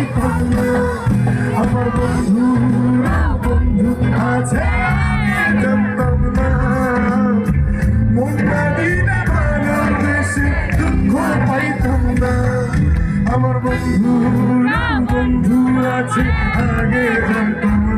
পাইতাম না আমার বন্ধুরা বন্ধু আছে জানতাম না মনটা দিনা ভালোবেসে দুঃখ পাইতাম না আমার বন্ধুরা বন্ধু আছে আগে জানতাম